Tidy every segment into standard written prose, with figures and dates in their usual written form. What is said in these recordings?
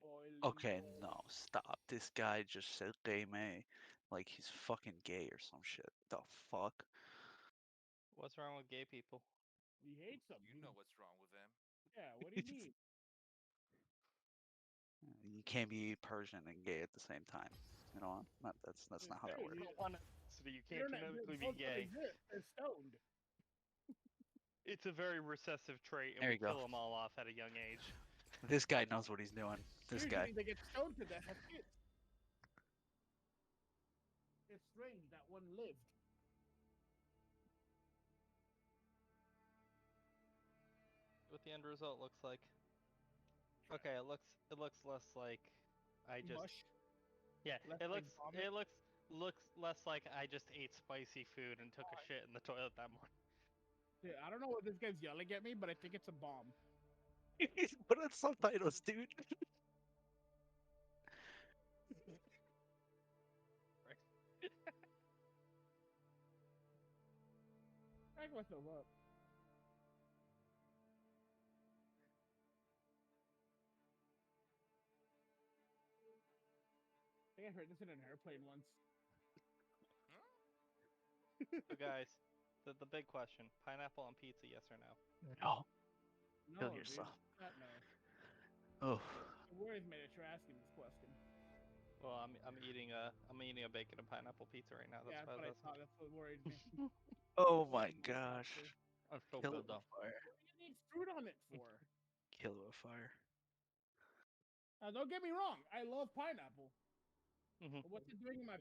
Boiling, Okay, boiling. no, stop. This guy just said gay may like he's fucking gay or some shit. The fuck? What's wrong with gay people? He hates them. You know what's wrong with them. Yeah, what do you mean? You can't be Persian and gay at the same time. You know, that's It's not how that true. works. One ethnicity, you You can't don't genetically be both don't gay. exist. They're stoned. It's a very recessive trait, and There we you go. kill them all off at a young age. This guy knows what he's doing. This guy. Usually they get stoned to death as kids. It's strange that one lived. What the end result looks like. Okay, it looks less like I just Mush. yeah. less It like looks vomit. it looks less like I just ate spicy food and took a shit in the toilet that morning. Dude, I don't know what this guy's yelling at me, but I think it's a bomb. Put on subtitles, dude. Crack myself up. I think I heard this in an airplane once. So guys, the big question: pineapple on pizza, yes or no? No, kill No, dude. yourself. Not no. Oh, It worries me that you're asking this question. Well, I'm eating a bacon and pineapple pizza right now. That's Yeah, why but I that's thought that's what worried me. oh my gosh. I'm so Kill it good with though. fire. What do you need fruit on it for? Kill it with fire. Now, don't get me wrong. I love pineapple. Mhm. But what's it doing in my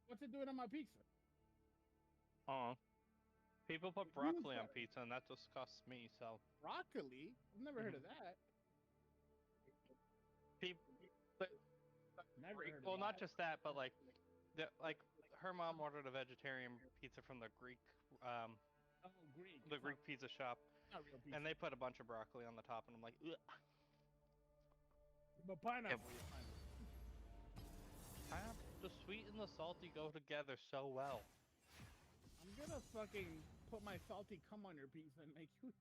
What's it doing on my pizza? People put broccoli on pizza, and that disgusts me. So Broccoli? I've never heard of that. people, but Never heard of well, not that. just that, but like her mom ordered a vegetarian pizza from um Oh, Greek. the It's Greek pizza shop, not real pizza. and they put a bunch of broccoli on the top, and I'm like, ugh. But pineapple, you're fine. The sweet and the salty go together so well. I'm gonna fucking put my salty cum on your pizza and make you.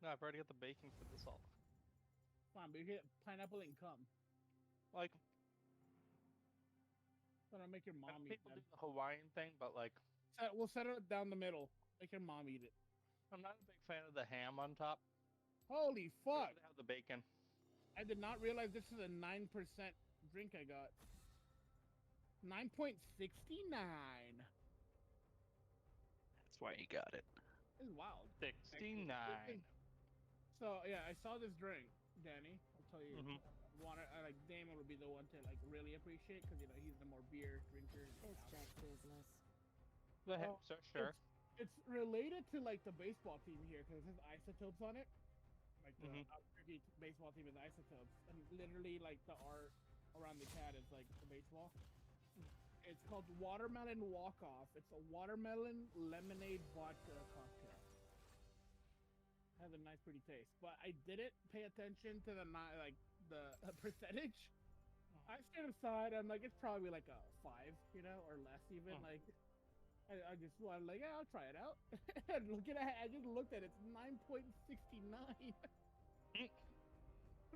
No, I've already got the baking for the salt. Come on, but you get pineapple and cum. Like, Gonna make your mom eat people that. do the Hawaiian thing, but like, We'll set it down the middle. Make your mom eat it. I'm not a big fan of the ham on top. Holy fuck! They have the bacon. I did not realize this is a 9% drink I got. 9.69. That's why you got it. This is wild. 69. So yeah, I saw this drink, Danny. I'll tell you. Mhm. Like Damon would be the one to like really appreciate because he's the more beer drinker. It's Jack's business. The Well, hipster, sure. It's related to like the baseball team here because it has isotopes on it. Like the Mhm. Albuquerque baseball team is isotopes, and literally like the art around the cat is like the baseball. It's called Watermelon Walk Off. It's a watermelon lemonade vodka cocktail. Has a nice, pretty taste, but I didn't pay attention to the percentage. I stand aside. I'm like, it's probably like a 5, or less even. Like, I just wanted like, yeah, I'll try it out. And look at it. I just looked at it. It's 9.69.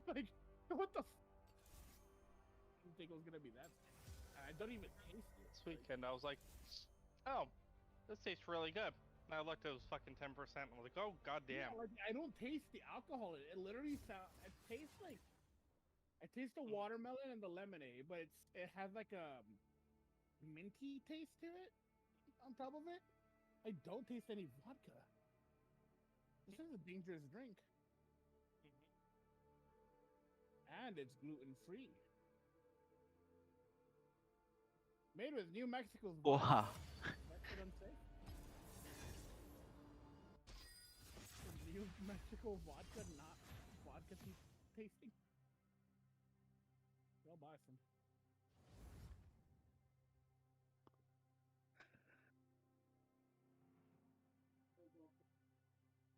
Like, what the? I didn't think it was gonna be that. I don't even taste it. This weekend, I was like, oh, this tastes really good. And I looked, it was fucking 10%. I was like, oh, goddamn. Yeah, like, I don't taste the alcohol. It literally sounds. It tastes like. I taste the watermelon and the lemonade, but it has like a minty taste to it. On top of it, I don't taste any vodka. This is a dangerous drink, and it's gluten free. Made with New Mexico's vodka. Wow. That's what I'm saying. New Mexico vodka, not vodka tasting. I'll buy some.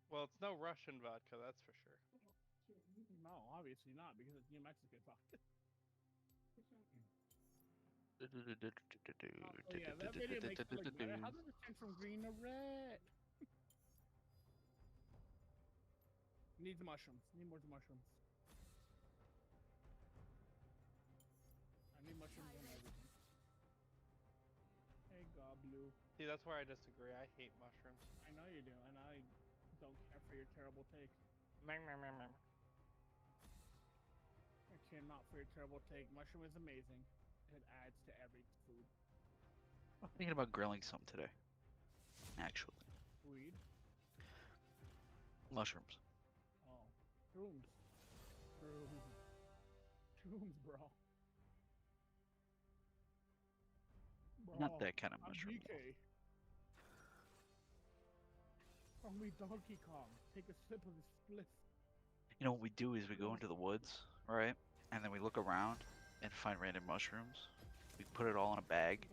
Well, it's no Russian vodka, that's for sure. No, obviously not, because it's New Mexican vodka. Oh yeah, that video makes it look better. How did it turn from green to red? Needs mushrooms. Need more mushrooms. mushrooms and everything. Hey, Goblu. See, that's where I disagree. I hate mushrooms. I know you do, and I don't care for your terrible take. Meh, meh, meh, meh. I care not for your terrible take. Mushroom is amazing. It adds to every food. I'm thinking about grilling some today. Actually, Weed. mushrooms. Oh, shrooms. Shrooms. Shrooms, bro. Not Bro, that kind of I'm mushroom. DK. Call me Donkey Kong. Take a sip of the spliff. You know what we do is we go into the woods, right? And then we look around and find random mushrooms. We put it all in a bag,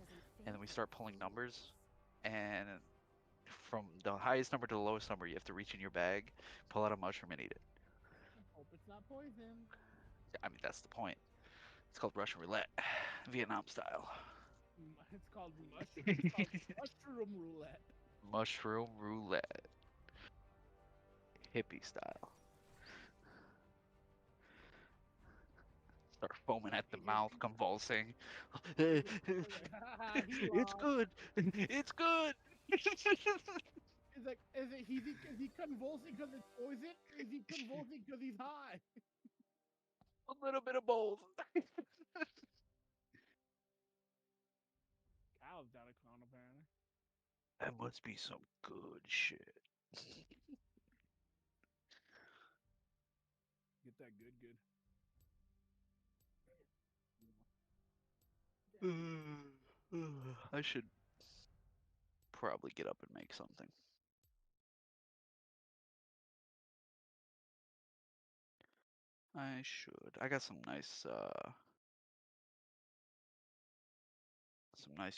and then we start pulling numbers. And from the highest number to the lowest number, you have to reach in your bag, pull out a mushroom, and eat it. Hope it's not poison. I mean, that's the point. It's called Russian roulette, Vietnam style. It's called mushroom. It's called mushroom roulette. Mushroom roulette, hippie style. Start foaming at the mouth, convulsing. He It's lost. good. It's good. Is like, is he convulsing because it's poison? Or is he convulsing because he's high? A little bit of both. Cal's down a clown apparently. That must be some good shit. Get that good. I should probably get up and make something. I should. I got some nice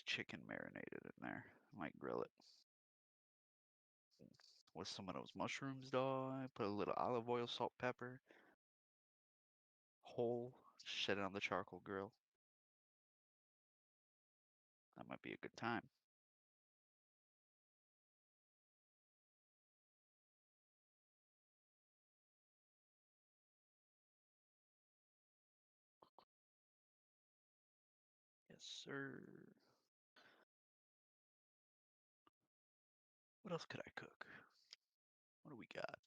chicken marinated in there. I might grill it with some of those mushrooms, dog. Put a little olive oil, salt, pepper, whole. Set it on the charcoal grill. That might be a good time. Yes, sir. What else could I cook? What do we got?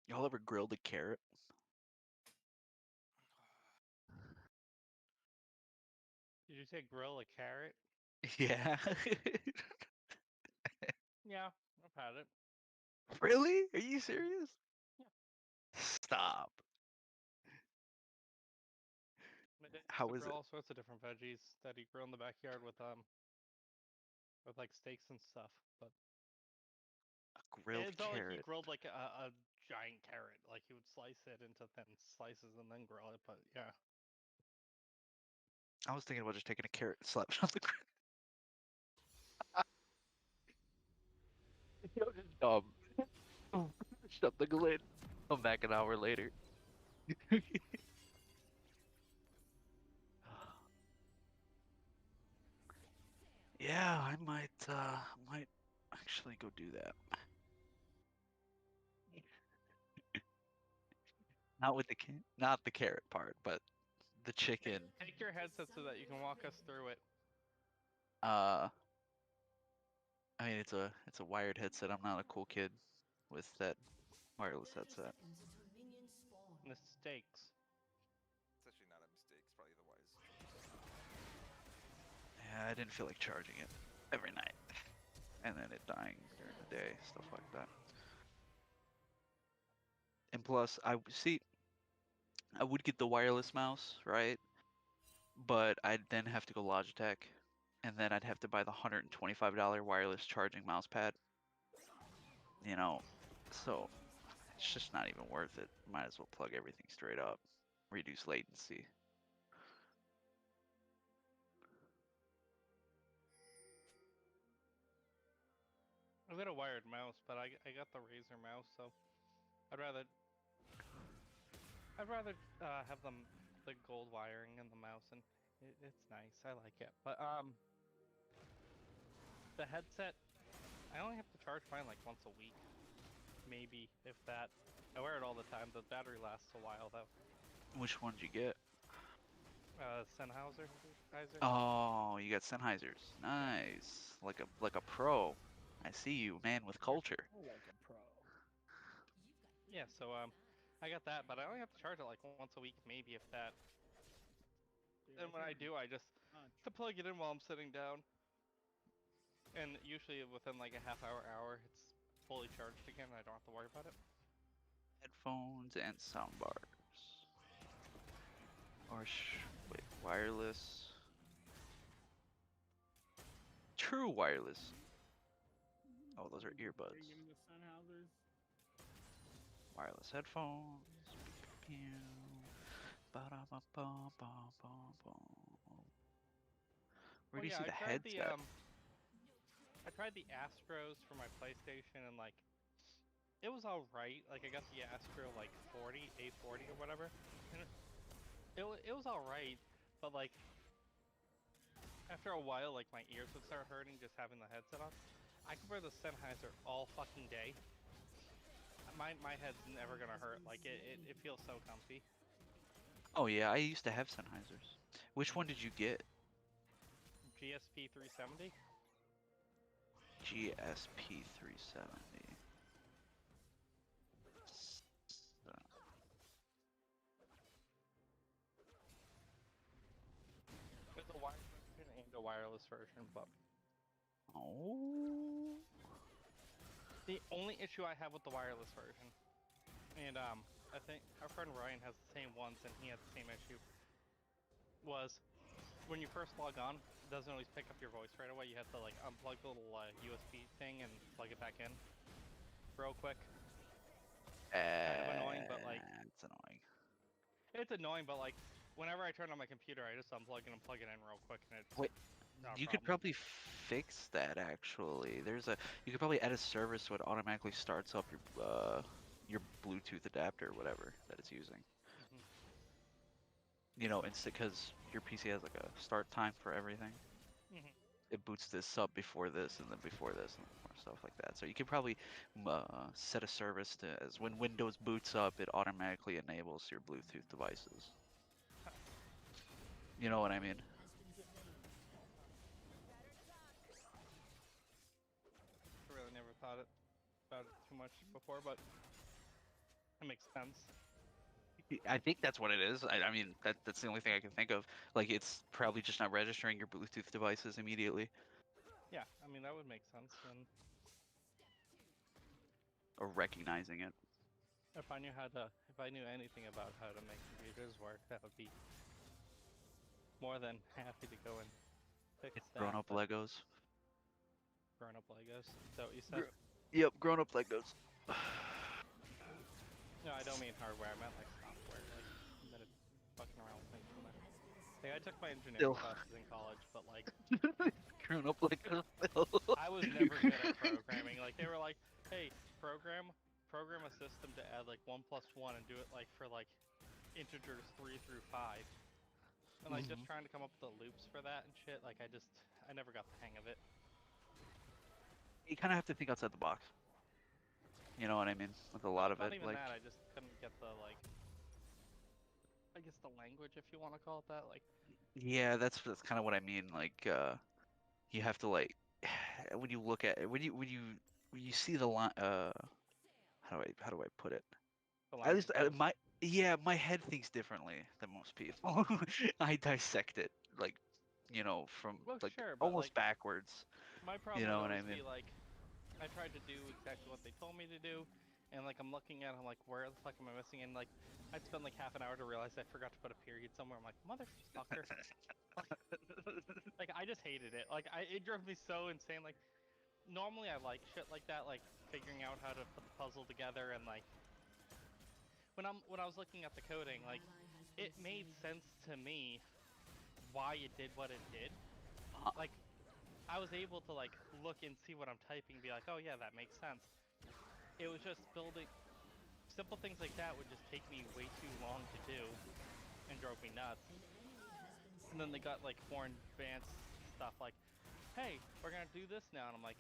Y'all ever grilled a carrot? Did you say grill a carrot? Yeah. Yeah, I've had it. Really? Are you serious? Yeah. Stop. But they How also is grow it? all sorts of different veggies that you grow in the backyard with like steaks and stuff. But A grilled it's not like he carrot. grilled like a giant carrot. Like he would slice it into thin slices and then grill it. But yeah, I was thinking about just taking a carrot and slapping it on the ground. Yo, just dumb. Shut the lid. Come back an hour later. Yeah, I might actually go do that. Not the carrot part, but the chicken. take your headset so that you can walk us through it. Uh, I mean it's a wired headset. I'm not a cool kid with that wireless headset. Mistakes. It's actually not a mistake. It's probably the wise choice. Yeah, I didn't feel like charging it every night, and then it dying during the day, stuff like that. And plus, I would get the wireless mouse, right? But I'd then have to go Logitech, and then I'd have to buy the $125 wireless charging mouse pad. You know, so it's just not even worth it. Might as well plug everything straight up, reduce latency. I've got a wired mouse, but I got the Razer mouse, so I'd rather have the gold wiring in the mouse, and it's nice. I like it. But the headset, I only have to charge mine like once a week, maybe if that. I wear it all the time. The battery lasts a while though. Which one did you get? Sennheiser. Oh, you got Sennheisers. Nice. Like a pro. I see you, man with culture. Oh, like a pro. Yeah, so I got that, but I only have to charge it like once a week, maybe if that. Dude, And when I do, I just to plug it in while I'm sitting down. And usually within like a half hour, it's fully charged again. I don't have to worry about it. Headphones and soundbars. Or wait, wireless. True wireless. Oh, those are earbuds. Give me the Sennheisers. Wireless headphones. Pew. Ba-da-ba-ba-ba-ba-ba. Where do you see the headset? I tried the Astros for my PlayStation, and like, it was alright. Like, I got the Astro like 40, A40 or whatever, and it was alright. But like, after a while, like my ears would start hurting just having the headset on. I could wear the Sennheiser all fucking day. My head's never gonna hurt. Like it feels so comfy. Oh yeah, I used to have Sennheisers. Which one did you get? GSP 370. GSP 370. There's a wired version and a wireless version, but Oh. the only issue I have with the wireless version, and I think our friend Ryan has the same ones, and he had the same issue, was when you first log on, it doesn't always pick up your voice right away. You have to like unplug the little USB thing and plug it back in real quick. Kind of annoying, but like it's annoying. it's annoying, but like whenever I turn on my computer, I just unplug it and plug it in real quick, and it's Wait, not a you could problem. probably fix that actually. You could probably add a service so it automatically starts up your Bluetooth adapter or whatever that it's using. Mhm. You know, because your PC has like a start time for everything. Mhm. It boots this up before this and then before this and more stuff like that. So you could probably set a service to as when Windows boots up, it automatically enables your Bluetooth devices. You know what I mean? I really never thought about it too much before, but it makes sense. I think that's what it is. I mean, that's the only thing I can think of. Like, it's probably just not registering your Bluetooth devices immediately Yeah, I mean that would make sense. And or recognizing it. if I knew anything about how to make computers work, that would be more than happy to go and fix that. Grown-up but Legos. Grown-up Legos. Is that what you said? Yep, grown-up Legos. No, I don't mean hardware. I meant like software. Like that it's fucking around with things from there. Like I took my engineering classes in college, but like Grown-up Legos. I was never good at programming. Like they were like, hey, program a system to add like 1 + 1 and do it like for like integers 3 through 5. And like just trying to come up with the loops for that and shit, like I never got the hang of it. You kind of have to think outside the box. You know what I mean? With a lot of Not it, even like that, I just couldn't get the like, I guess the language, if you want to call it that, like. yeah, that's kind of what I mean. Like, you have to like when you look at it, when you see the line. How do I put it? The At least language. my head thinks differently than most people. I dissect it like, from Well, like sure, but almost like, backwards. my You problem know would what I always mean? be like, I tried to do exactly what they told me to do, and like I'm looking at it, I'm like, where the fuck am I missing? And like, I'd spend like half an hour to realize I forgot to put a period somewhere. I'm like, motherfucker. Like I just hated it. Like it drove me so insane. Like normally I like shit like that, like figuring out how to put the puzzle together, and like when I was looking at the coding, like it made sense to me why it did what it did. Uh, Like I was able to like look and see what I'm typing, be like, oh yeah, that makes sense. It was just building simple things like that would just take me way too long to do and drove me nuts. And then they got like more advanced stuff like, hey, we're gonna do this now, and I'm like,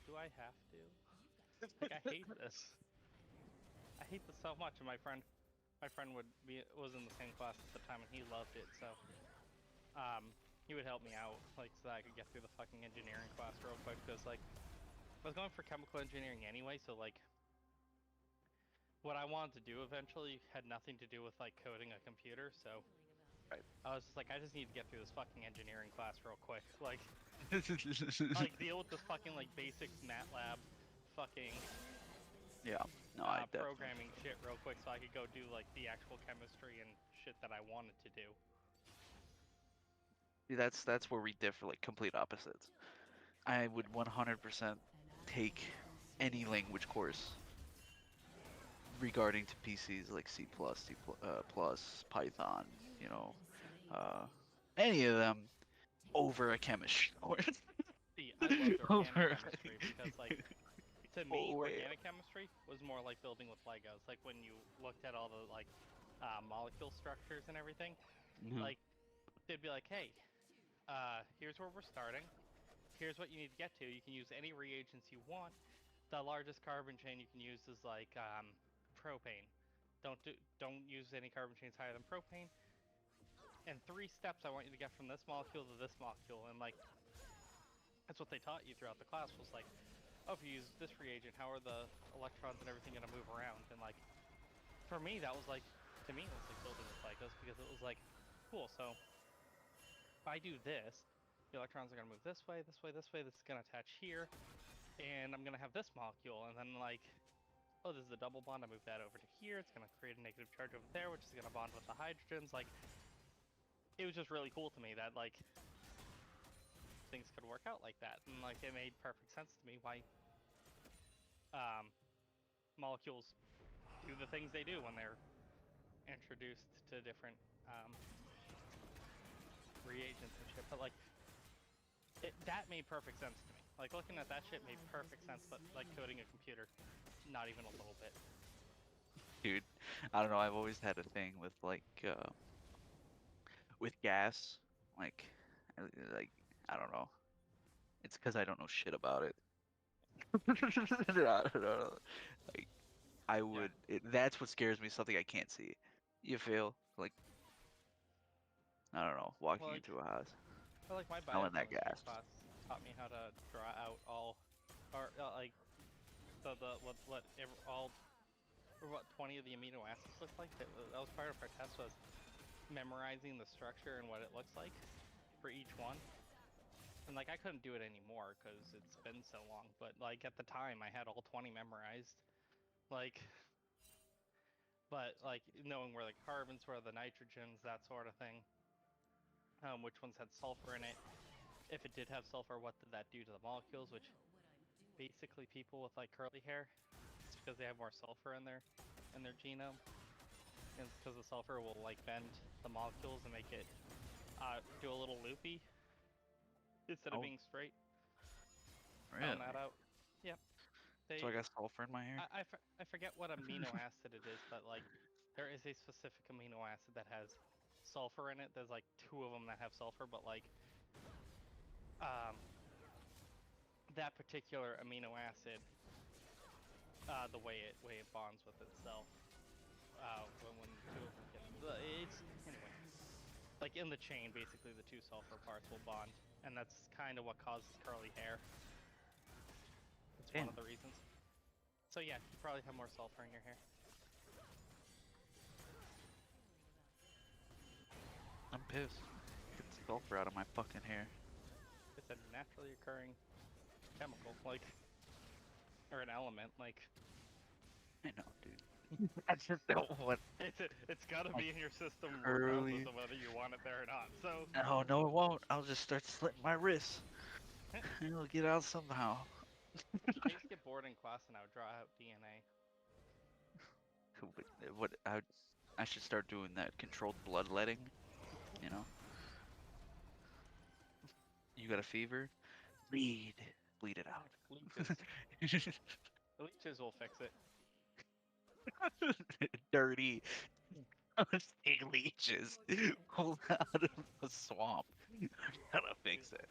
do I have to? Like, I hate this. I hate this so much. And my friend was in the same class at the time, and he loved it. So, he would help me out, like, so that I could get through the fucking engineering class real quick. Because like, I was going for chemical engineering anyway, so like, what I wanted to do eventually had nothing to do with like coding a computer. So, Right. I was just like, I just need to get through this fucking engineering class real quick. Like deal with this fucking like basics MATLAB, fucking Yeah. No, I definitely. programming shit real quick so I could go do like the actual chemistry and shit that I wanted to do. See, that's where we differ, like complete opposites. I would 100% take any language course regarding to PCs like C++, plus, Python, you know, any of them over a chemistry course. See, I loved organic Over. chemistry because like to me, organic chemistry was more like building with Legos. Like when you looked at all the like molecule structures and everything, like they'd be like, hey, here's where we're starting. Here's what you need to get to. You can use any reagents you want. The largest carbon chain you can use is like propane. Don't use any carbon chains higher than propane. And 3 steps I want you to get from this molecule to this molecule. And like that's what they taught you throughout the class was like, oh, if you use this reagent, how are the electrons and everything gonna move around? And like for me, that was like, to me, it was like building with Legos because it was like, cool. So if I do this, the electrons are gonna move this way, this way, this way. This is gonna attach here, and I'm gonna have this molecule, and then like, oh, this is a double bond. I move that over to here. It's gonna create a negative charge over there, which is gonna bond with the hydrogens. Like, it was just really cool to me that like things could work out like that, and like it made perfect sense to me why molecules do the things they do when they're introduced to different reagents and shit. But like, that made perfect sense to me. Like looking at that shit made perfect sense, but like coding a computer, not even a little bit. Dude, I don't know. I've always had a thing with like with gas, like like I don't know. It's because I don't know shit about it. I don't know. Like I would. That's what scares me. Something I can't see. You feel like I don't know. Walking Well, like, into a house, like my smelling that biochemistry gas. class taught me how to draw out all, or like the all, or what 20 of the amino acids look like. That was part of our test was memorizing the structure and what it looks like for each one. And like I couldn't do it anymore because it's been so long. But like at the time, I had all 20 memorized. Like, but like knowing where the carbons were, the nitrogens, that sort of thing. Which ones had sulfur in it? If it did have sulfur, what did that do to the molecules? Which basically people with like curly hair, it's because they have more sulfur in their genome. And it's because the sulfur will like bend the molecules and make it do a little loopy instead of being straight. Really? Found that out. Yep. So I got sulfur in my hair. I forget what amino acid it is, but like there is a specific amino acid that has sulfur in it. There's like 2 of them that have sulfur, but like that particular amino acid, the way it bonds with itself, when 2 of them get it's anyway. Like in the chain, basically the 2 sulfur parts will bond, and that's kind of what causes curly hair. It's one of the reasons. So yeah, you probably have more sulfur in your hair. I'm pissed. Get the sulfur out of my fucking hair. It's a naturally occurring chemical, like, or an element, like. I know, dude. I just don't want. It's gotta be in your system Curly. regardless of whether you want it there or not. So. Oh no, it won't. I'll just start slitting my wrists. It'll get out somehow. I used to get bored in class and I would draw out DNA. What I should start doing that controlled bloodletting. You know. You got a fever? Bleed it out. Leeches. The leeches will fix it. Dirty, stay leeches pulled out of the swamp. Gotta fix it.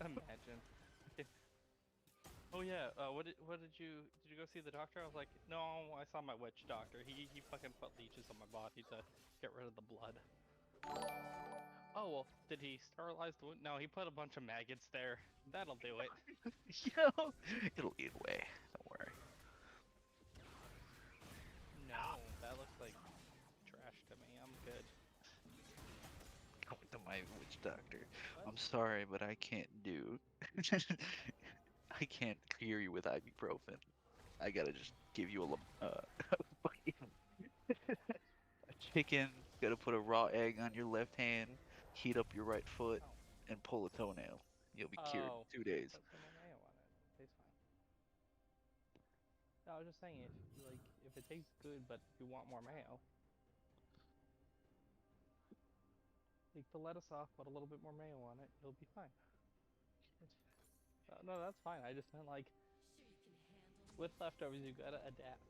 Imagine. Oh yeah. What did you go see the doctor? I was like, no, I saw my witch doctor. He fucking put leeches on my body to get rid of the blood. Oh well, did he sterilize the wound? No, he put a bunch of maggots there. That'll do it. Yo, it'll eat away. Don't worry. No, that looks like trash to me. I'm good. Going to my witch doctor. What? I'm sorry, but I can't do. I can't cure you with ibuprofen. I gotta just give you a chicken. Gotta put a raw egg on your left hand, heat up your right foot, and pull a toenail. You'll be cured Oh, in 2 days. put some mayo on it. Tastes fine. No, I was just saying if it tastes good, but you want more mayo, take the lettuce off, put a little bit more mayo on it. You'll be fine. No, that's fine. I just meant like with leftovers, you gotta adapt.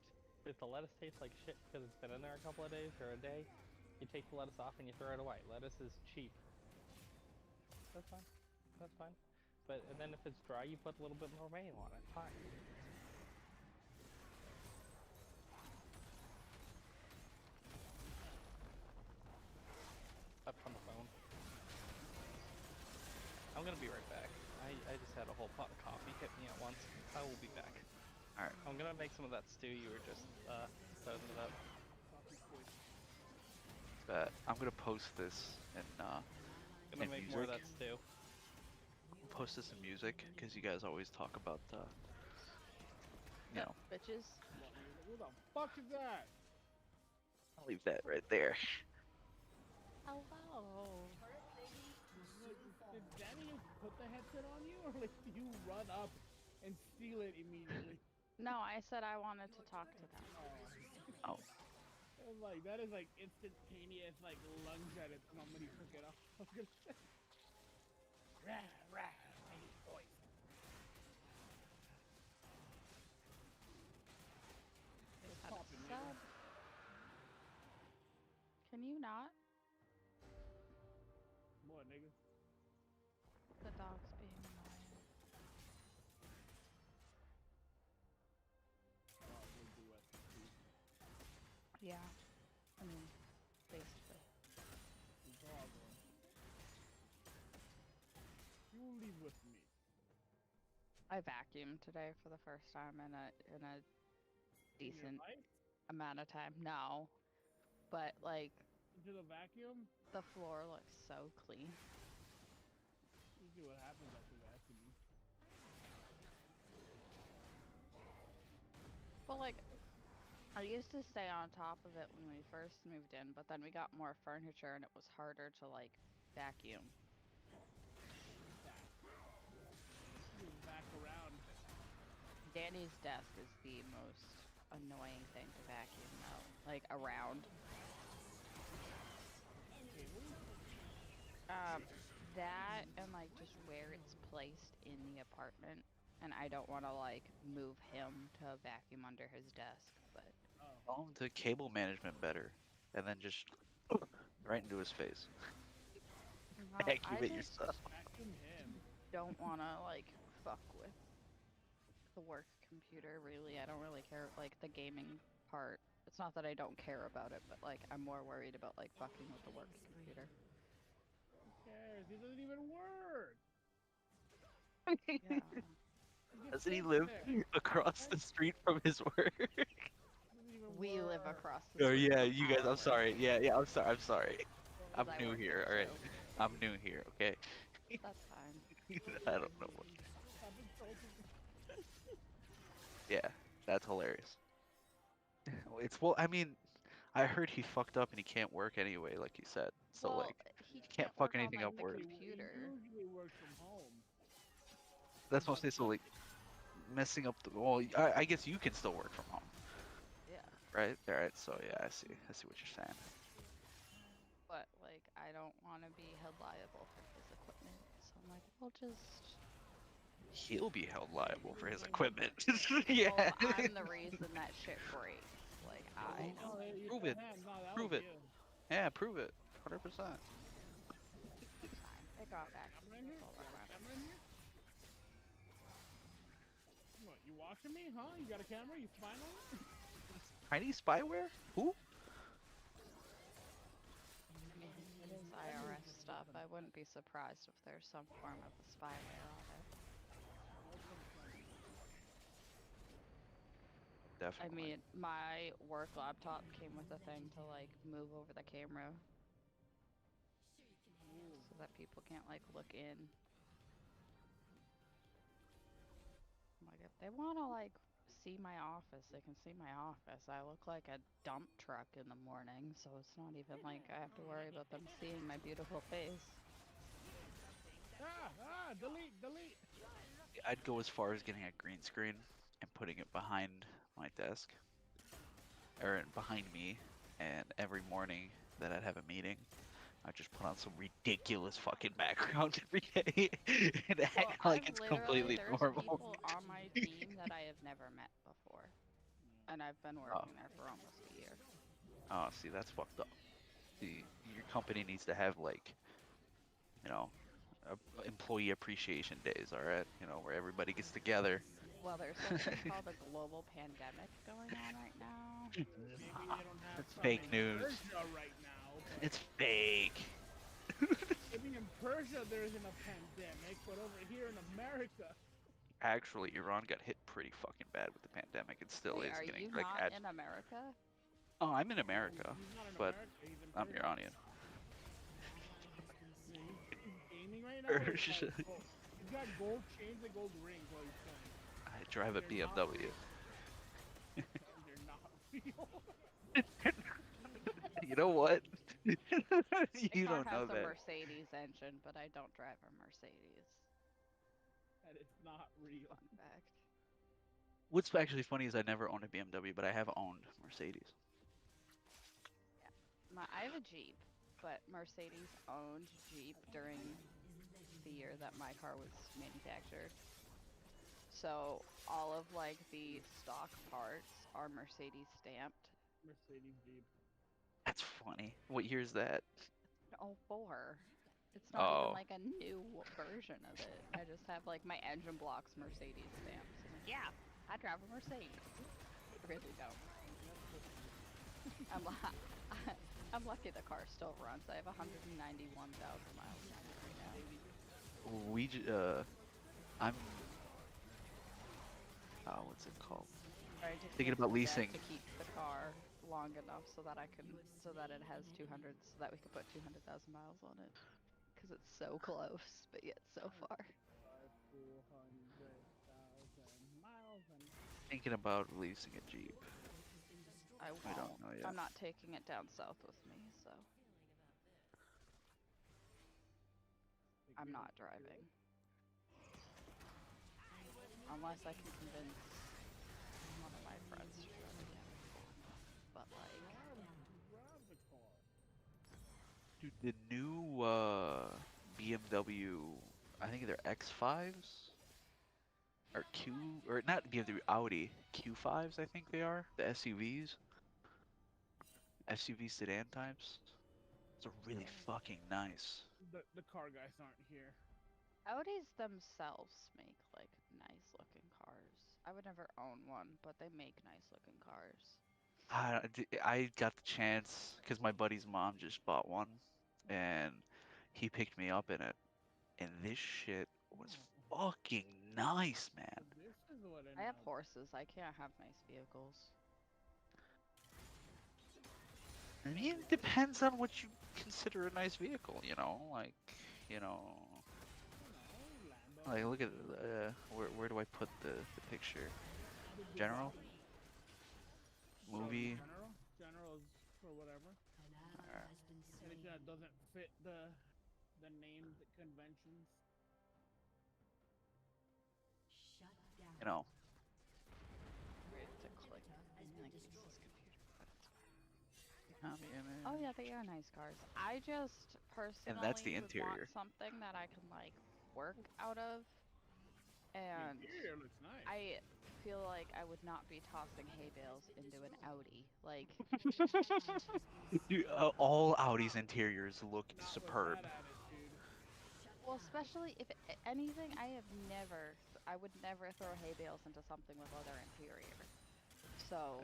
If the lettuce tastes like shit because it's been in there a couple of days or a day, you take the lettuce off and you throw it away. Lettuce is cheap. That's fine. That's fine. But and then if it's dry, you put a little bit more mayo on it. Fine. Up on the phone. I'm gonna be right back. I just had a whole pot of coffee hit me at once. I will be back. Alright. I'm gonna make some of that stew you were just setting it up. I'm gonna post this in Gonna and make music. more of that stew. I'll post this in music because you guys always talk about you know. Bitches. Who the fuck is that? I'll leave that right there. Hello. Did Danny just put the headset on you, or like do you run up and steal it immediately? No, I said I wanted to talk to them. Oh. I was like, that is like instantaneous, like lunge at it the moment he took it off. I was gonna say, rah, rah, lady voice. Just had a poppin', nigga? sub. Can you not? What, nigga? The dog's being annoying. Oh, we'll do it. Yeah. I mean, basically. The dog one. You will leave with me. I vacuumed today for the first time in a In your decent life? amount of time. No. But like Into the vacuum? the floor looks so clean. Usually what happens after vacuuming. But like I used to stay on top of it when we first moved in, but then we got more furniture and it was harder to like vacuum. You back around. Danny's desk is the most annoying thing to vacuum though. Like around. That and like just where it's placed in the apartment. And I don't want to like move him to vacuum under his desk, but Tell him to cable management better, and then just right into his face. Vacuum I it just yourself. Vacuum him. don't want to like fuck with the work computer really. I don't really care like the gaming part. It's not that I don't care about it, but like I'm more worried about like fucking with the work computer. Who cares? It doesn't even work. Yeah. It Doesn't he sits live there. across the street from his work? Doesn't even We live work. across the Oh street. yeah, from you guys. our I'm sorry. work, Yeah, I'm sorry. I'm sorry. 'cause I'm I new work here. there All right. too. I'm new here. Okay. That's fine. I don't know what. I've been told to- Yeah, that's hilarious. It's well. I mean, I heard he fucked up and he can't work anyway, like he said. So Well, like, he can't can't fuck work on anything like up the work. He computer. usually works from home. That's what I'm saying. So like, messing up the. Well, I guess you can still work from home, Yeah. right? All right. So yeah, I see. I see what you're saying. But like I don't don't want to be held liable for his equipment. So I'm like, we'll just. He'll be held liable for his equipment. Yeah. Well, I'm the reason that shit breaks. Like, I know. Oh, you Prove said it. that. No, that Prove was it. you. Yeah, prove it. 100%. It's fine. It got back. Camera in here? That's all that matters. Camera in here? What, you watching me, huh? You got a camera? You spying on it? Chinese spyware? Who? It is IRS stuff. I wouldn't be surprised if there's some form of a spyware on it. I Definitely. mean, my work laptop came with a thing to like move over the camera so that people can't like look in. Like if they want to like see my office, they can see my office. I look like a dump truck in the morning, so it's not even like I have to worry about them seeing my beautiful face. Delete, delete. I'd go as far as getting a green screen and putting it behind my desk. Or behind me. And every morning that I'd have a meeting, I'd just put on some ridiculous fucking background every day. And act like it's completely there's normal. people on my team that I have never met before. And I've been working there for almost a year. Oh, see, that's fucked up. See, your company needs to have, like, you know, employee appreciation days, alright? You know, where everybody gets together. Well, there's something called a global pandemic going on right now. Maybe you don't have It's some fake in news. Persia right now. But It's fake. maybe in Persia there isn't a pandemic, but over here in America. Actually, Iran got hit pretty fucking bad with the pandemic. It still Wait, is are getting you like not in America? Oh, I'm in America, He's not in but America, he's in I'm Persia. Iranian. Yeah, he's gaming right now. It's Persia. like, oh, he's got gold chains and gold rings while he's playing. I drive a They're not BMW. real. They're not real. You know what? My You car don't know has a that. Mercedes engine, but I don't drive a Mercedes. That is not real. Fun fact. What's actually funny is I never owned a BMW, but I have owned Mercedes. I have a Jeep, but Mercedes owned Jeep during the year that my car was manufactured. So all of like the stock parts are Mercedes stamped. Mercedes Jeep. That's funny. What year is that? Oh, 04. It's not even Oh. like a new version of it. I just have like my engine blocks Mercedes stamps. I'm like, yeah, I drive a Mercedes. I really don't. I'm lucky the car still runs. I have 191,000 miles on it right now. I'm what's it called? Trying to Thinking about convince Dad leasing. to keep the car long enough so that so that it has 200, so that we could put 200,000 miles on it. Because it's so close, but yet so far. 200,000 miles and Thinking about leasing a Jeep. I won't. I don't know yet. I'm not taking it down south with me, so I'm not driving. Unless I can convince one of my friends to drive it down. But like, drive the car. Dude, the new BMW, I think they're X5s or or not BMW, Audi Q5s. I think they are the SUV sedan types. Those are really fucking nice. The car guys aren't here. Audis themselves make like nice looking cars. I would never own one, but they make nice looking cars. I got the chance because my buddy's mom just bought one, and he picked me up in it, and this shit was fucking nice, man. This is what I have horses. I can't have nice vehicles. I mean, it depends on what you consider a nice vehicle, you know, like, you know, like look at where do I put the picture? General? Movie? General is for whatever. Anything that doesn't fit the name, the conventions. You know, We have to click. I think this is computer, but it's fine. Oh yeah, they are nice cars. I just personally that's the would want interior. something that I can like work out of, The and interior looks nice. I feel like I would not be tossing hay bales into an Audi. Like, Dude, all Audi's interiors look Not with superb. that attitude. well, especially if anything, I would never throw hay bales into something with leather interior. So,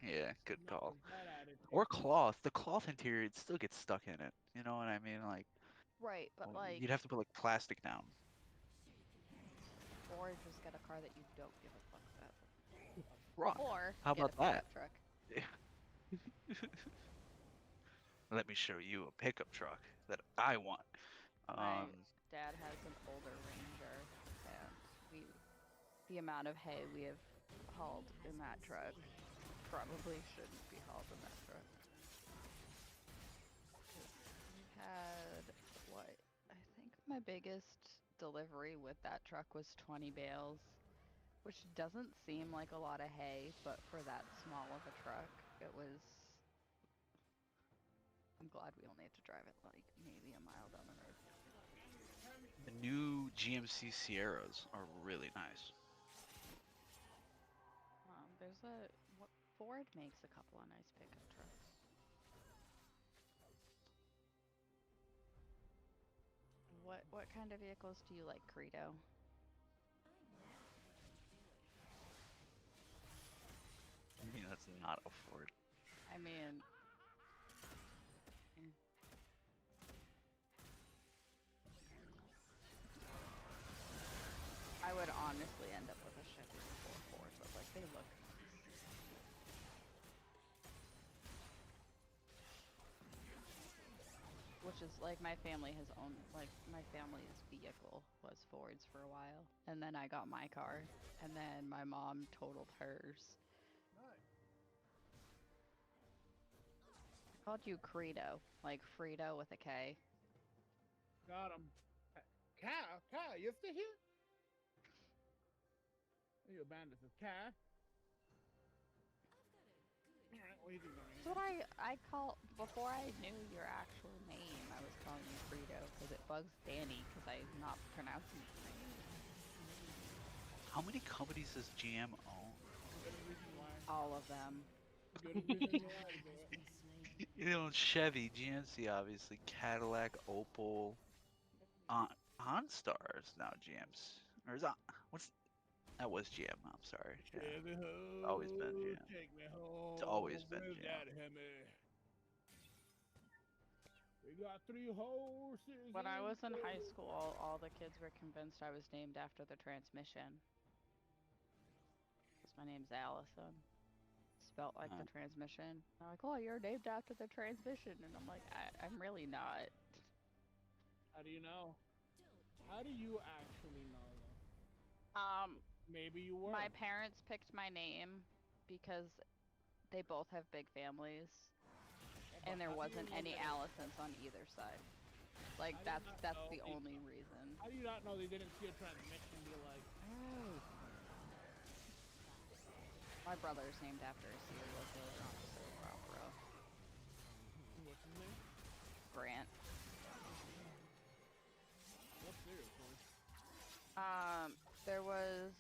Yeah, good Not call. with that attitude. Or cloth. The cloth interior, it still gets stuck in it. You know what I mean? Like, right, but like, you'd have to put like plastic down. or just get a car that you don't give a fuck about. Rock. Or How get a about that? pickup truck. Let me show you a pickup truck that I want. My dad has an older Ranger, and the amount of hay we have hauled in that truck probably shouldn't be hauled in that truck. We had what? I think my biggest delivery with that truck was 20 bales, which doesn't seem like a lot of hay, but for that small of a truck, it was. I'm glad we only had to drive it like maybe a mile down the road. The new GMC Sierras are really nice. There's Ford makes a couple of nice pickup trucks. What kind of vehicles do you like, Credo? I mean, that's not a Ford. I mean, I would honestly end up with a Chevy before Ford, but like they look nice. Which is like my family has owned, like my family's vehicle was Ford's for a while, and then I got my car, and then my mom totaled hers. Nice. I called you Credo, like Frito with a K. Got him. Cal, you still here? You abandoned this cat. Alright, what do you think about That's what I call, before I knew your actual name, I was calling you Frito, because it bugs Danny, because I'm not pronouncing his name. How many companies does GM own? Good reason why. All of them. Good reason why to do it. You know, Chevy, GMC, obviously, Cadillac, Opel, OnStar's now GM's. Or is that, that was GM, I'm sorry. Yeah. Take me home, Always been GM. take me home. always been with GM. that Hemi. We got 3 horses. When I was in high the- school, all the kids were convinced I was named after the transmission. Because my name's Allison. Spelt like the transmission. They're like, oh, you're named after the transmission. And I'm like, I'm really not. How do you know? How do you actually know though? Maybe you were. My parents picked my name because they both have big families. And there wasn't any Allisons on either side. Like, I did that's not know the they- only reason. How do you not know they didn't see a transmission and be like, oh. My brother's named after a serial killer, not a soap opera. What's his name? Grant. What serial killer? There was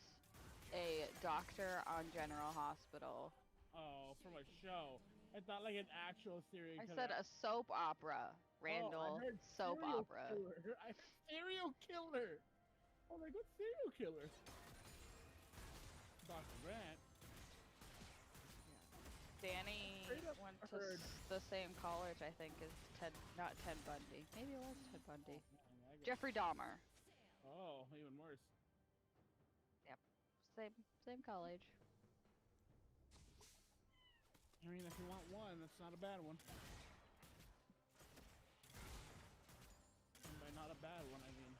a doctor on General Hospital. Oh, from a show. I thought like an actual serial I killer. said a soap opera. Randall, I heard soap serial opera. Killer. Serial killer. I was like, what serial killer? Dr. Grant. Danny Straight up went to heard. the same college, I think, as not Ted Bundy. Maybe it was Ted Bundy. Man, I get- Jeffrey Dahmer. Oh, even worse. Same college. I mean, if you want one, that's not a bad one. And by not a bad one, I mean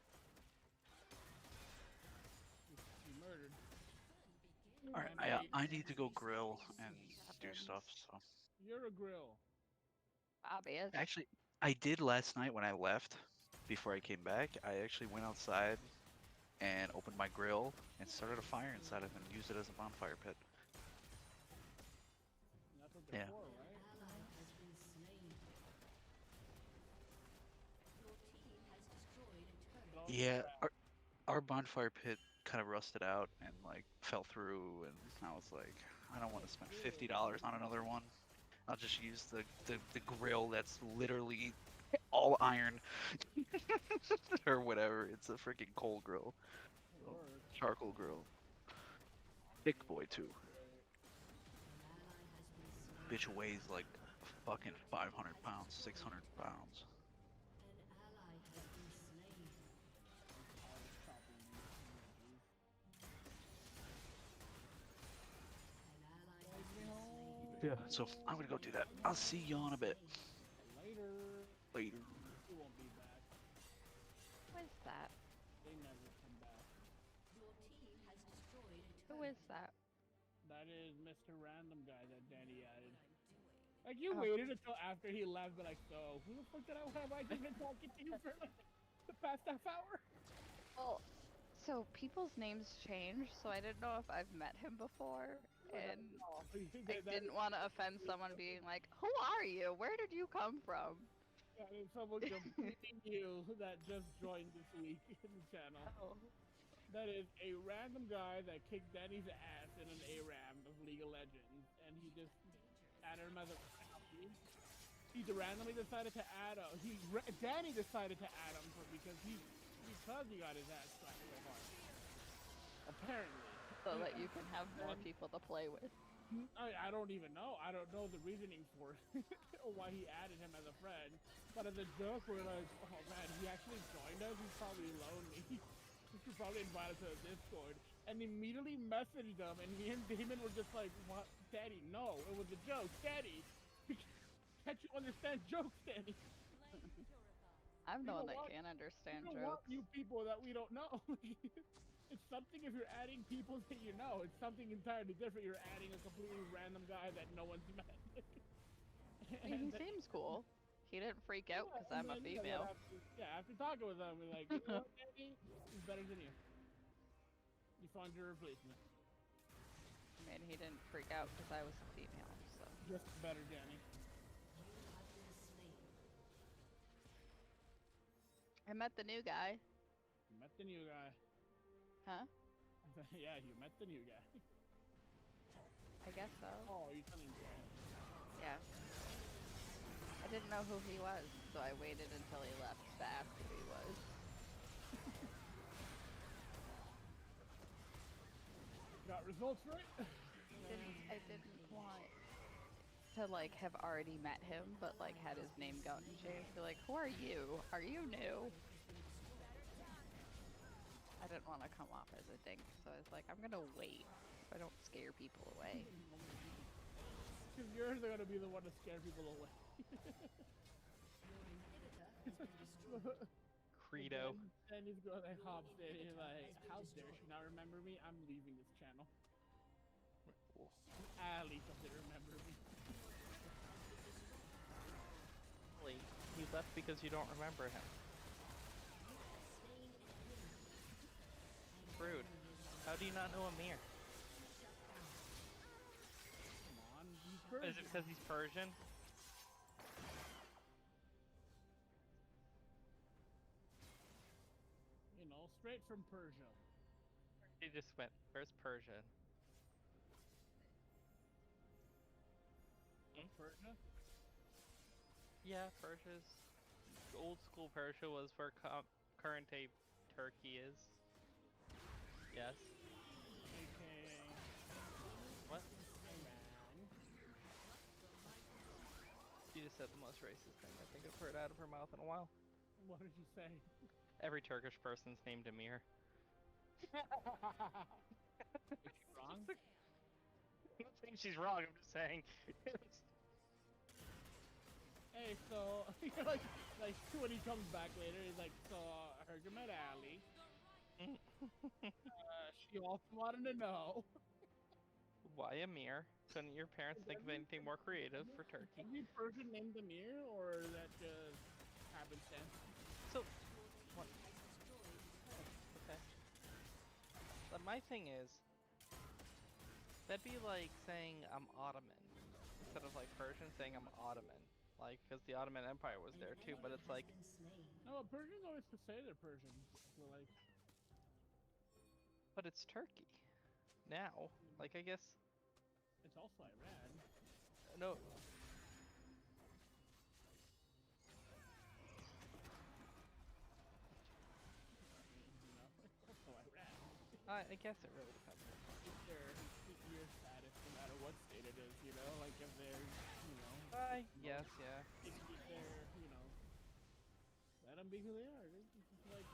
you murdered. Alright, I need to go grill and do stuff, so. You're a grill. Obvious. Actually, I did last night when I left, before I came back. I actually went outside and opened my grill and started a fire inside of it and used it as a bonfire pit. That's what Yeah. they're for, right? Yeah, our bonfire pit kind of rusted out and like fell through, and I was like, I don't want to spend $50 on another one. I'll just use the grill that's literally all iron or whatever. It's a freaking coal grill, charcoal grill. Thick boy too. Bitch weighs like fucking 500 pounds, 600 pounds. Yeah, so I'm gonna go do that. I'll see you in a bit. Later. Later. He won't be back. Who is that? They never come back. Who is that? That is Mr. Random guy that Danny added. Like, you Oh. waited until after he left, but like, so, who the fuck did I have? I just been talking to you for like the past half hour? Well, so people's names change, so I didn't know if I've met him before, and No, I didn't want to offend someone being like, "Who are you? Where did you come from?" That is someone completely new that just joined this week in the channel. Oh. That is a random guy that kicked Danny's ass in an ARAM of League of Legends, and he just added him as a he randomly decided to add Danny decided to add him because he got his ass slapped so hard. Apparently. So that you can have more people to play with. I don't even know. I don't know the reasoning for it or why he added him as a friend. But as a joke, we're like, oh man, he actually joined us. He's probably lonely. We should probably invite him to the Discord. And immediately messaged him, and me and Damon were just like, what? Daddy, no, it was a joke. Daddy, can't you understand jokes, Danny? I'm the You one know that what? can't understand You don't want jokes. new people that we don't know. It's something if you're adding people that you know. It's something entirely different. You're adding a completely random guy that no one's met. I mean, he seems cool. He didn't freak out because I'm a female. After talking with him, we're like, you know what, Danny? He's better than you. You found your replacement. I mean, he didn't freak out because I was a female, so. Just better, Danny. I met the new guy. You met the new guy. Huh? Yeah, you met the new guy. I guess so. Oh, you're telling me. Yeah. I didn't know who he was, so I waited until he left to ask who he was. Got results right? I didn't want to like have already met him, but like had his name gotten changed. Be like, who are you? Are you new? I didn't want to come off as a dink, so I was like, I'm gonna wait so I don't scare people away. Because yours are gonna be the one to scare people away. Credo. And he's going like hops in and he's like, how dare she not remember me? I'm leaving this channel. Ali doesn't remember me. He left because you don't remember him. Rude. How do you not know Amir? Come on, he's Persian. Is it because he's Persian? You know, straight from Persia. He just went, where's Persia? Persia? Yeah, Persia's old school Persia was where current day Turkey is. Yes. AKA What? Iran. She just said the most racist thing I think I've heard out of her mouth in a while. What did you say? Every Turkish person's named Amir. Is she wrong? I'm not saying she's wrong, I'm just saying. Hey, so like when he comes back later, he's like, so I heard you met Ali. She also wanted to know. Why Amir? Couldn't your parents think of anything more creative for Turkey? Every person named Amir, or that just happenstance? So, what? Okay. But my thing is, that'd be like saying I'm Ottoman instead of like Persian saying I'm Ottoman. Like, because the Ottoman Empire was there too, but it's like No, Persians always to say they're Persians. So like, But it's Turkey. Now. Like, I guess. it's also Iran. No. You know, it's also Iran. I guess it really depends. It's their year status, no matter what state it is. You know, like if they're, you know, Yes, yeah. if they're, you know, let them be who they are. It's just like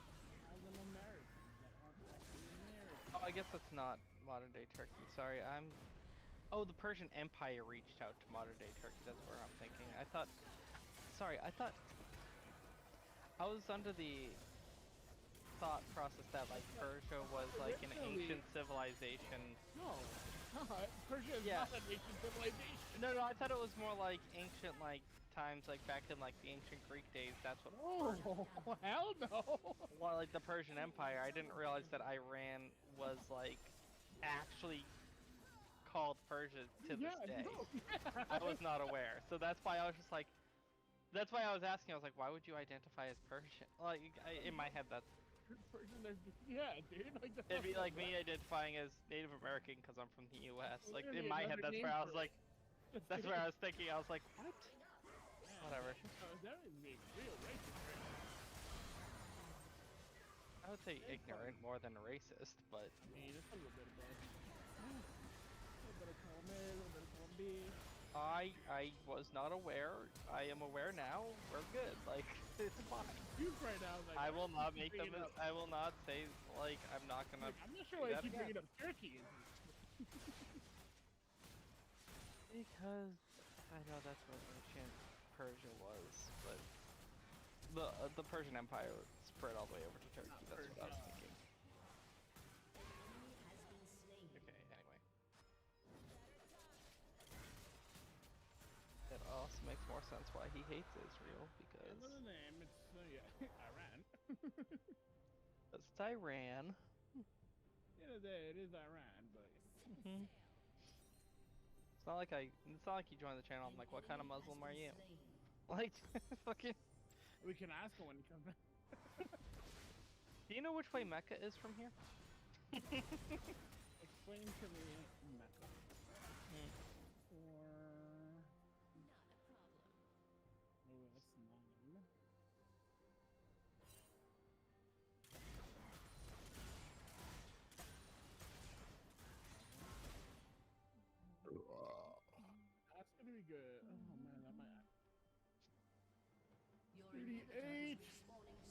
as an American that aren't actually American. Oh, I guess that's not modern day Turkey. Sorry, I'm. Oh, the Persian Empire reached out to modern day Turkey. That's where I'm thinking. I thought. Sorry, I thought. I was under the thought process that like Persia was like an ancient civilization. No, Persia is Yeah. not an ancient civilization. No, I thought it was more like ancient like times, like back in like the ancient Greek days. That's what. Oh, hell no. Well, like the Persian Empire. I didn't realize that Iran was like actually called Persia to this day. No, yeah. I was not aware, so that's why I was just like, that's why I was asking. I was like, why would you identify as Persian? Like, in my head, that's Persian, yeah, dude. Like, that's it'd be not like me right. identifying as Native American because I'm from the U.S. Like Literally in my head, another that's name where I for was it. like, that's where I was thinking. I was like, what? Yeah, Whatever. That is being real racist right now. I would say ignorant more than racist, but I mean, it's a little bit of both. A little bit of column A, a little bit of column B. I was not aware. I am aware now. We're good. Like it's fine. You right now, like, I will why not do you make bring them. it up? I will not say like I'm not gonna. Like, I'm not sure do why that you keep again. bringing up Turkey. Because I know that's what ancient Persia was, but the Persian Empire spread all the way over to Turkey. Not That's what I was Persia. thinking. Okay. Anyway, that also makes more sense why he hates Israel because Another name, it's, yeah, Iran. it's Iran. At the end of the day, it is Iran, but Hmm. It's not like you joined the channel. I'm like, what kind of Muslim are you? Like, fucking. we can ask him when he comes back. Do you know which way Mecca is from here? Explain to me Mecca. Hmm. Or... Oh, that's 9. That's gonna be good. Oh man, that might... 38!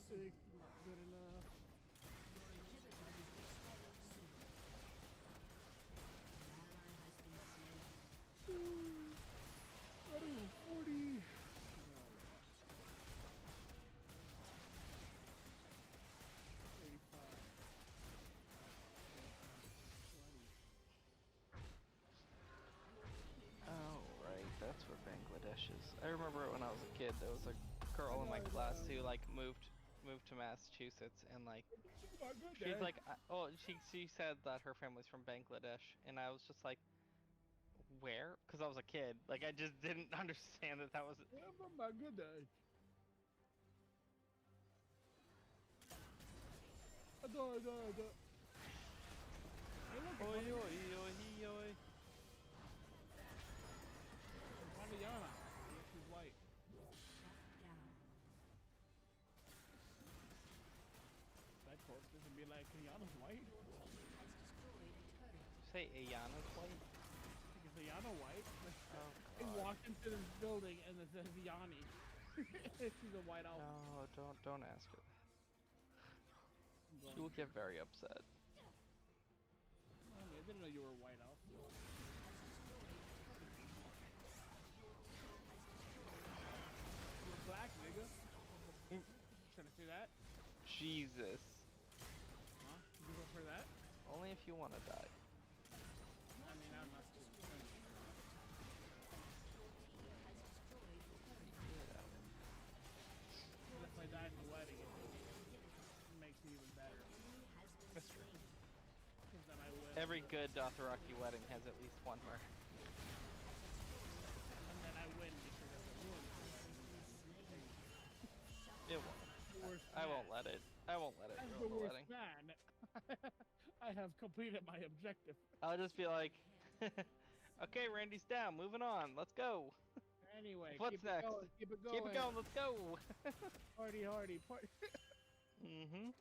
6, not good enough. I don't know, 40. Oh, right. That's where Bangladesh is. I remember when I was a kid, there was a girl in my class who like moved to Massachusetts and like she's like she said that her family's from Bangladesh and I was just like where? Because I was a kid. Like I just didn't understand that was Yeah, from Bangladesh. I don't. Hey, look, oi it's oi oi oi. Mariana. She's white. That corpse would be like, Ayana's white? Say Ayana's white? Is Ayana white? Oh, He God. walked into this building and it says Yanni. She's a white elf. No, don't ask her. I'm going She will to. get very upset. I mean, I didn't know you were a white elf. You're black, nigga. Trying to see that? Jesus. Huh? You go for that? Only if you want to die. I mean, I'm not too. If I die at the wedding, it makes it even better. That's true. 'Cause then I win. Every good Dothraki wedding has at least one murder. And then I win because of the ruin of the wedding. It won't. Worst worst I man. won't let it. I won't let it As ruin the the worst wedding. man, I have completed my objective. I'll just be like, okay, Randy's down. Moving on. Let's go. Anyway, What's keep next? it going. Keep it going. Keep it going. Let's go. Party hardy. Party. Mm-hmm.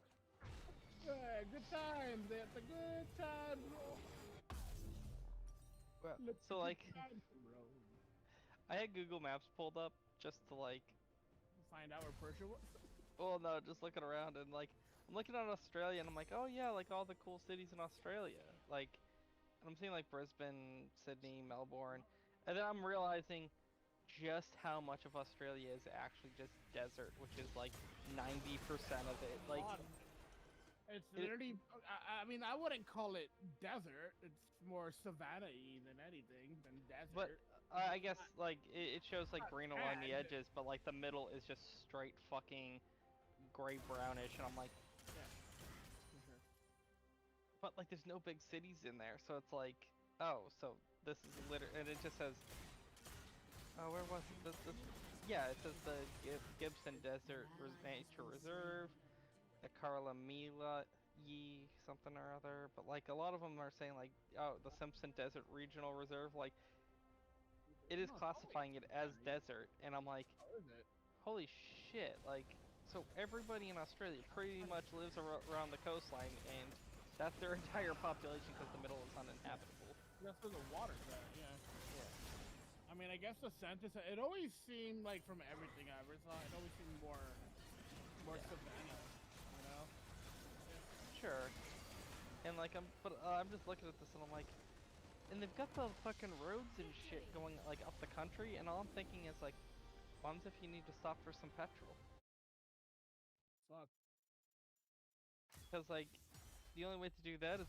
Yeah, good times. It's a good time, bro. Well, Let's so get like, times, bro. I had Google Maps pulled up just to like, Find out where Persia was. well, no, just looking around and like, I'm looking at Australia and I'm like, oh yeah, like all the cool cities in Australia. Like, and I'm seeing like Brisbane, Sydney, Melbourne, and then I'm realizing just how much of Australia is actually just desert, which is like 90% of it. Like, God. It's it- literally. I mean, I wouldn't call it desert. It's more savanna-y than anything than desert. but I guess like it shows like Not green along the bad. edges, but like the middle is just straight fucking gray brownish, and I'm like, Yeah. For sure. but like there's no big cities in there, so it's like, oh, so this is and it just says, oh, where was it? Yeah, it says the Gibson Desert Nature Reserve, the Carlamila Yi something or other, but like a lot of them are saying like, oh, the Simpson Desert Regional Reserve, like it is No, it's classifying it as desert, and I'm like, How is it? holy shit, like, so everybody in Australia pretty much lives around the coastline, and that's their entire population because the middle is uninhabitable. That's where the water's at. Yeah. I mean, I guess the census. It always seemed like from everything I ever saw, it always seemed more Yeah. savanna. You know. Sure. And like I'm just looking at this and I'm like, and they've got the fucking roads and shit going like up the country, and all I'm thinking is like, what if you need to stop for some petrol? Fuck. Because like, the only way to do that is